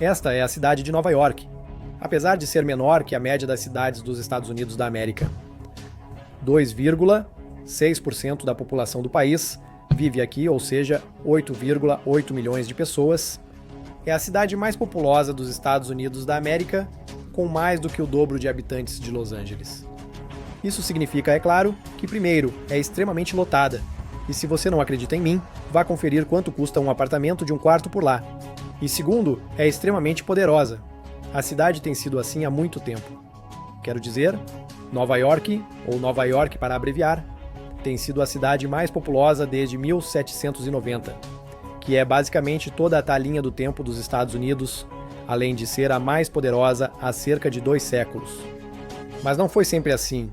Esta é a cidade de Nova York, apesar de ser menor que a média das cidades dos Estados Unidos da América. 2,6% da população do país vive aqui, ou seja, 8,8 milhões de pessoas. É a cidade mais populosa dos Estados Unidos da América, com mais do que o dobro de habitantes de Los Angeles. Isso significa, é claro, que primeiro, é extremamente lotada. E se você não acredita em mim, vá conferir quanto custa um apartamento de um quarto por lá. E segundo, é extremamente poderosa. A cidade tem sido assim há muito tempo. Quero dizer, Nova York, ou Nova York para abreviar, tem sido a cidade mais populosa desde 1790, que é basicamente toda a talinha do tempo dos Estados Unidos, além de ser a mais poderosa há cerca de 2 séculos. Mas não foi sempre assim.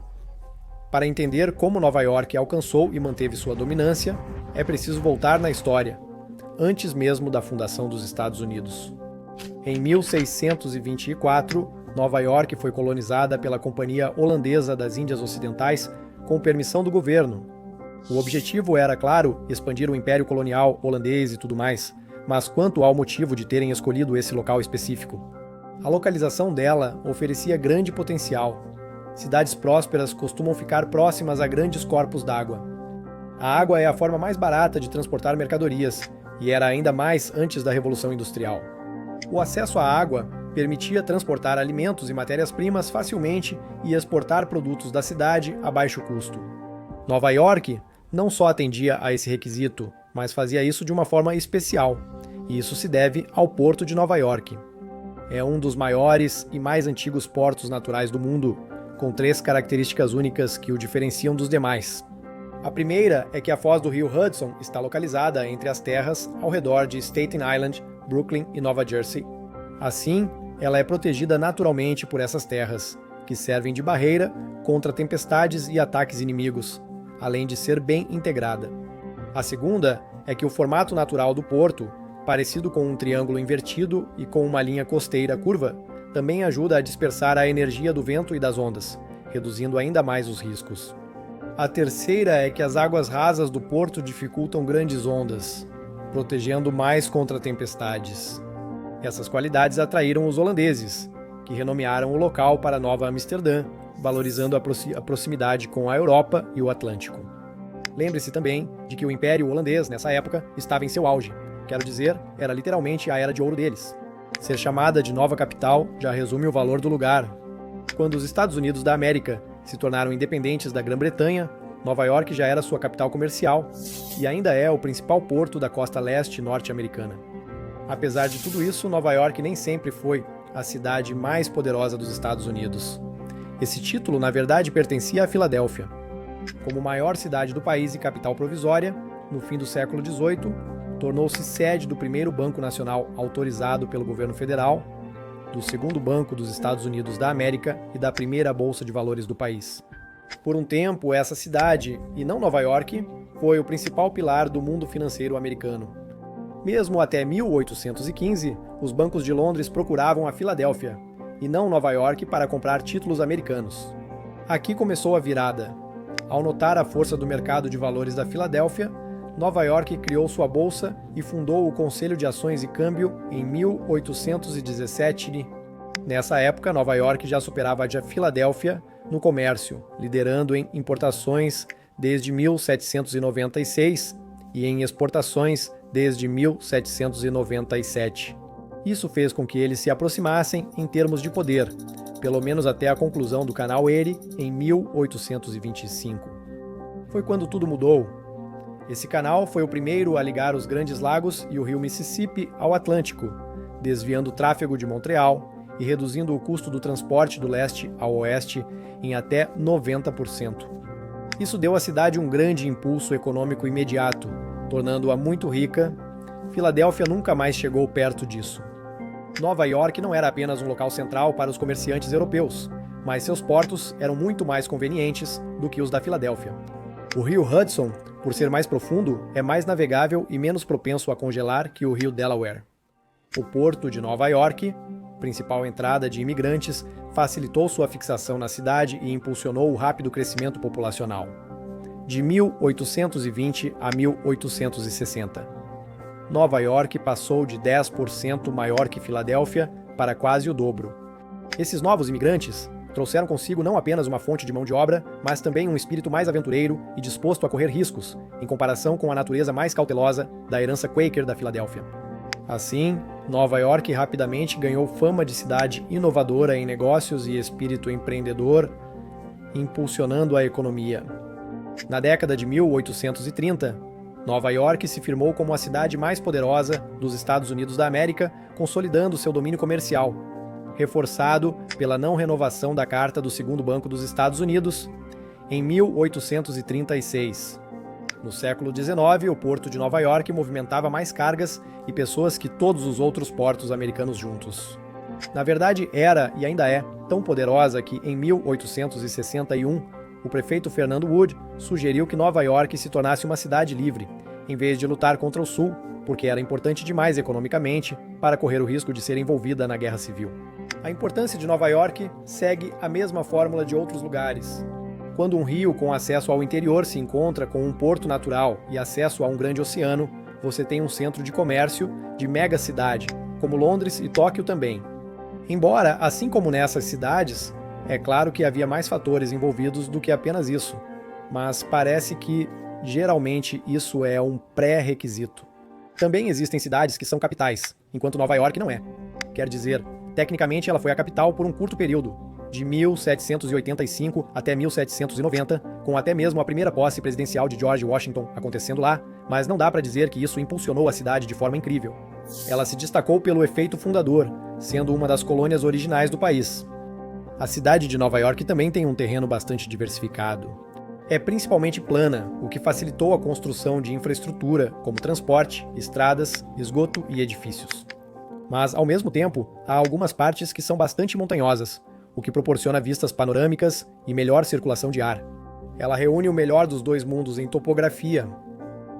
Para entender como Nova York alcançou e manteve sua dominância, é preciso voltar na história, antes mesmo da fundação dos Estados Unidos. Em 1624, Nova York foi colonizada pela Companhia Holandesa das Índias Ocidentais com permissão do governo. O objetivo era, claro, expandir o império colonial holandês e tudo mais, mas quanto ao motivo de terem escolhido esse local específico? A localização dela oferecia grande potencial. Cidades prósperas costumam ficar próximas a grandes corpos d'água. A água é a forma mais barata de transportar mercadorias, e era ainda mais antes da Revolução Industrial. O acesso à água permitia transportar alimentos e matérias-primas facilmente e exportar produtos da cidade a baixo custo. Nova York não só atendia a esse requisito, mas fazia isso de uma forma especial, e isso se deve ao Porto de Nova York. É um dos maiores e mais antigos portos naturais do mundo, com 3 características únicas que o diferenciam dos demais. A primeira é que a foz do rio Hudson está localizada entre as terras ao redor de Staten Island, Brooklyn e Nova Jersey. Assim, ela é protegida naturalmente por essas terras, que servem de barreira contra tempestades e ataques inimigos, além de ser bem integrada. A segunda é que o formato natural do porto, parecido com um triângulo invertido e com uma linha costeira curva, também ajuda a dispersar a energia do vento e das ondas, reduzindo ainda mais os riscos. A terceira é que as águas rasas do porto dificultam grandes ondas, protegendo mais contra tempestades. Essas qualidades atraíram os holandeses, que renomearam o local para Nova Amsterdã, valorizando a proximidade com a Europa e o Atlântico. Lembre-se também de que o Império Holandês, nessa época, estava em seu auge. Quero dizer, era literalmente a era de ouro deles. Ser chamada de nova capital já resume o valor do lugar. Quando os Estados Unidos da América se tornaram independentes da Grã-Bretanha, Nova York já era sua capital comercial e ainda é o principal porto da costa leste norte-americana. Apesar de tudo isso, Nova York nem sempre foi a cidade mais poderosa dos Estados Unidos. Esse título, na verdade, pertencia a Filadélfia. Como maior cidade do país e capital provisória, no fim do século XVIII, tornou-se sede do primeiro Banco Nacional autorizado pelo governo federal, do segundo Banco dos Estados Unidos da América e da primeira Bolsa de Valores do país. Por um tempo, essa cidade, e não Nova York, foi o principal pilar do mundo financeiro americano. Mesmo até 1815, os bancos de Londres procuravam a Filadélfia, e não Nova York, para comprar títulos americanos. Aqui começou a virada. Ao notar a força do mercado de valores da Filadélfia, Nova York criou sua bolsa e fundou o Conselho de Ações e Câmbio em 1817. Nessa época, Nova York já superava a Filadélfia no comércio, liderando em importações desde 1796 e em exportações desde 1797. Isso fez com que eles se aproximassem em termos de poder, pelo menos até a conclusão do Canal Erie em 1825. Foi quando tudo mudou. Esse canal foi o primeiro a ligar os Grandes Lagos e o rio Mississippi ao Atlântico, desviando o tráfego de Montreal e reduzindo o custo do transporte do leste ao oeste em até 90%. Isso deu à cidade um grande impulso econômico imediato, tornando-a muito rica. Filadélfia nunca mais chegou perto disso. Nova York não era apenas um local central para os comerciantes europeus, mas seus portos eram muito mais convenientes do que os da Filadélfia. O rio Hudson, por ser mais profundo, é mais navegável e menos propenso a congelar que o rio Delaware. O porto de Nova York, principal entrada de imigrantes, facilitou sua fixação na cidade e impulsionou o rápido crescimento populacional. De 1820 a 1860. Nova York passou de 10% maior que Filadélfia para quase o dobro. Esses novos imigrantes trouxeram consigo não apenas uma fonte de mão de obra, mas também um espírito mais aventureiro e disposto a correr riscos, em comparação com a natureza mais cautelosa da herança Quaker da Filadélfia. Assim, Nova York rapidamente ganhou fama de cidade inovadora em negócios e espírito empreendedor, impulsionando a economia. Na década de 1830, Nova York se firmou como a cidade mais poderosa dos Estados Unidos da América, consolidando seu domínio comercial, reforçado pela não renovação da Carta do Segundo Banco dos Estados Unidos em 1836. No século XIX, o porto de Nova York movimentava mais cargas e pessoas que todos os outros portos americanos juntos. Na verdade, era e ainda é tão poderosa que, em 1861, o prefeito Fernando Wood sugeriu que Nova York se tornasse uma cidade livre, em vez de lutar contra o Sul, porque era importante demais economicamente para correr o risco de ser envolvida na Guerra Civil. A importância de Nova York segue a mesma fórmula de outros lugares. Quando um rio com acesso ao interior se encontra com um porto natural e acesso a um grande oceano, você tem um centro de comércio de mega cidade, como Londres e Tóquio também. Embora, assim como nessas cidades, é claro que havia mais fatores envolvidos do que apenas isso, mas parece que, geralmente, isso é um pré-requisito. Também existem cidades que são capitais, enquanto Nova York não é. Quer dizer, tecnicamente ela foi a capital por um curto período, de 1785 até 1790, com até mesmo a primeira posse presidencial de George Washington acontecendo lá, mas não dá para dizer que isso impulsionou a cidade de forma incrível. Ela se destacou pelo efeito fundador, sendo uma das colônias originais do país. A cidade de Nova York também tem um terreno bastante diversificado. É principalmente plana, o que facilitou a construção de infraestrutura, como transporte, estradas, esgoto e edifícios. Mas, ao mesmo tempo, há algumas partes que são bastante montanhosas, o que proporciona vistas panorâmicas e melhor circulação de ar. Ela reúne o melhor dos dois mundos em topografia.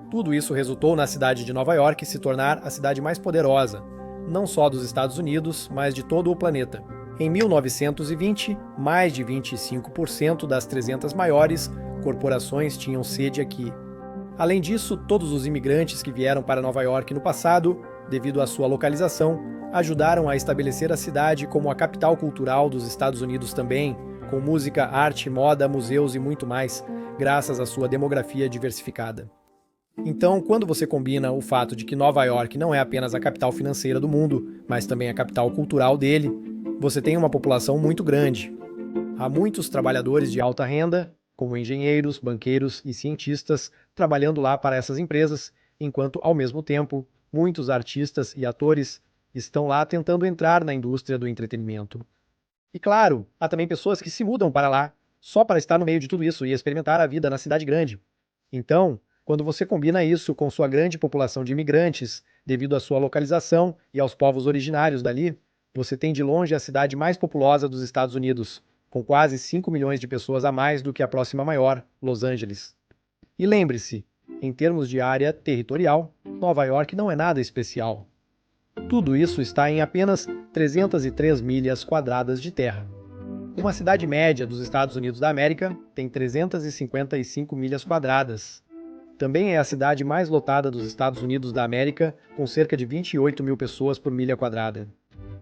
Tudo isso resultou na cidade de Nova York se tornar a cidade mais poderosa, não só dos Estados Unidos, mas de todo o planeta. Em 1920, mais de 25% das 300 maiores corporações tinham sede aqui. Além disso, todos os imigrantes que vieram para Nova York no passado, devido à sua localização, ajudaram a estabelecer a cidade como a capital cultural dos Estados Unidos também, com música, arte, moda, museus e muito mais, graças à sua demografia diversificada. Então, quando você combina o fato de que Nova York não é apenas a capital financeira do mundo, mas também a capital cultural dele, você tem uma população muito grande. Há muitos trabalhadores de alta renda, como engenheiros, banqueiros e cientistas, trabalhando lá para essas empresas, enquanto, ao mesmo tempo, muitos artistas e atores estão lá tentando entrar na indústria do entretenimento. E claro, há também pessoas que se mudam para lá, só para estar no meio de tudo isso e experimentar a vida na cidade grande. Então, quando você combina isso com sua grande população de imigrantes, devido à sua localização e aos povos originários dali, você tem de longe a cidade mais populosa dos Estados Unidos, com quase 5 milhões de pessoas a mais do que a próxima maior, Los Angeles. E lembre-se, em termos de área territorial, Nova York não é nada especial. Tudo isso está em apenas 303 milhas quadradas de terra. Uma cidade média dos Estados Unidos da América tem 355 milhas quadradas. Também é a cidade mais lotada dos Estados Unidos da América, com cerca de 28 mil pessoas por milha quadrada.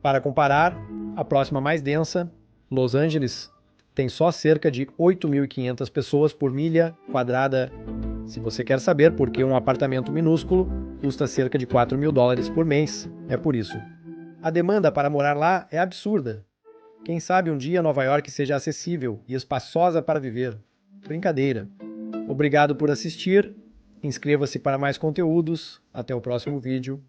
Para comparar, a próxima mais densa, Los Angeles, tem só cerca de 8.500 pessoas por milha quadrada. Se você quer saber por que um apartamento minúsculo custa cerca de $4.000 por mês, é por isso. A demanda para morar lá é absurda. Quem sabe um dia Nova York seja acessível e espaçosa para viver. Brincadeira. Obrigado por assistir. Inscreva-se para mais conteúdos. Até o próximo vídeo.